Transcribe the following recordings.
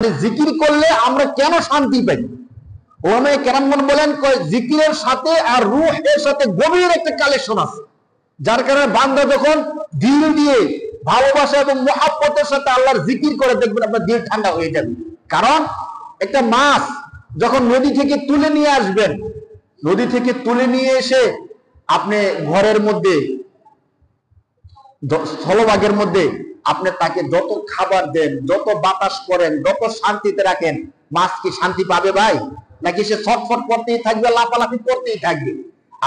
জিকির করলে আমরা কেন শান্তি পাই? ওলামায়ে কেরামগণ বলেন জিকিরের সাথে আর রূহের সাথে গভীর একটা কালেকশন আছে, যার কারণে বান্দা যখন দিল দিয়ে ভালোবাসা এবং মুহাব্বতের সাথে আল্লাহর জিকির করে, দেখবেন আপনার দিল ঠান্ডা হয়ে যাবে। কারণ একটা মাছ যখন নদী থেকে তুলে নিয়ে আসবেন, নদী থেকে তুলে নিয়ে এসে আপনি ঘরের মধ্যে স্থলভাগের মধ্যে আপনি তাকে যত খাবার দেন, যত বাতাস করেন, যত শান্তিতে রাখেন, মাছ কি শান্তি পাবে ভাই? নাকি সে ছটফট করতেই থাকবে, লাফালাফি করতেই থাকবে?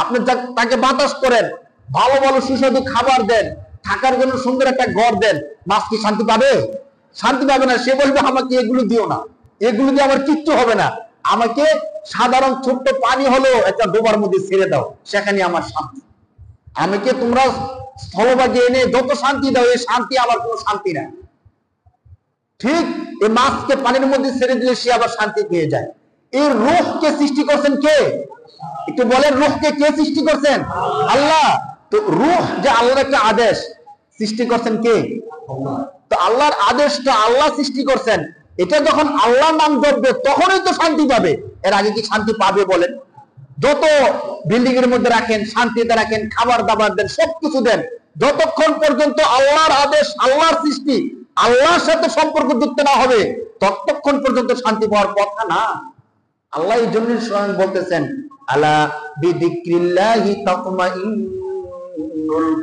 আপনি তাকে বাতাস করেন, ভালো ভালো সুস্বাদু খাবার দেন, থাকার জন্য সুন্দর একটা ঘর দেন, মাছ কি শান্তি পাবে? শান্তি পাবে না। সে বলবে আমাকে এগুলো দিও না, এগুলো দিয়ে আমার কিচ্ছু হবে না, আমাকে সাধারণ ছোট্ট পানি হলো একটা ডোবার মধ্যে ছেড়ে দাও, সেখানে আমার শান্তি। আমাকে তোমরা স্থলভাগে এনে যত শান্তি দাও, এই শান্তি আমার কোনো শান্তি না। ঠিক এই মাছকে পানির মধ্যে ছেড়ে দিলে সে আবার শান্তি পেয়ে যায়। এই রূহকে সৃষ্টি করছেন কে? একটু বলেন, রূহকে কে সৃষ্টি করছেন? আল্লাহ। তো রূহ যে আল্লাহর একটা আদেশ, সৃষ্টি করছেন কে? তো আল্লাহর আদেশটা আল্লাহ সৃষ্টি করছেন, এটা যখন আল্লাহর নাম জপবে তখনই তো শান্তি পাবে। এর আগে কি শান্তি পাবে বলেন? যত বিল্ডিং এর মধ্যে রাখেন, শান্তিতে রাখেন, খাবার দাবার দেন, সবকিছু দেন, যতক্ষণ পর্যন্ত আল্লাহর আদেশ, আল্লাহর সৃষ্টি, আল্লাহর সাথে সম্পর্ক যুক্ত না হবে, ততক্ষণ পর্যন্ত শান্তি পাওয়ার কথা না। আল্লাহ এই জন্য স্বয়ং বলতেছেন, আলা বিযিকরিল্লাহি তাতমাইন্নুল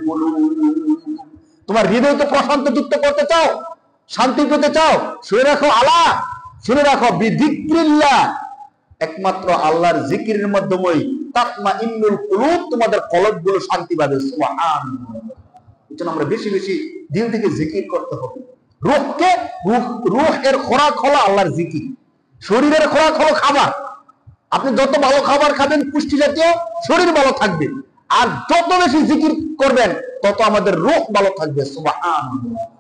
কুলুব। তোমার হৃদয় তো প্রশান্ত যুক্ত করতে চাও, শান্তি পেতে চাও, শুনে রাখো আলা, শুনে রাখো বিযিকরিল্লাহ, একমাত্র আল্লাহর জিকিরের মাধ্যমেই তাতমাইন্নুল কুলুব, তোমাদের কলবগুলো শান্তি পাবে। সুবহানাল্লাহ। এজন্য আমরা বেশি বেশি দিল থেকে জিকির করতে হবে। রূহকে, রূহের খোরাক হলো আল্লাহর জিকির, শরীরের খোরাক হলো খাবার। আপনি যত ভালো খাবার খাবেন, পুষ্টি জাতীয়, শরীর ভালো থাকবে। আর যত বেশি জিকির করবেন তত আমাদের রূহ ভালো থাকবে। সুবহানাল্লাহ।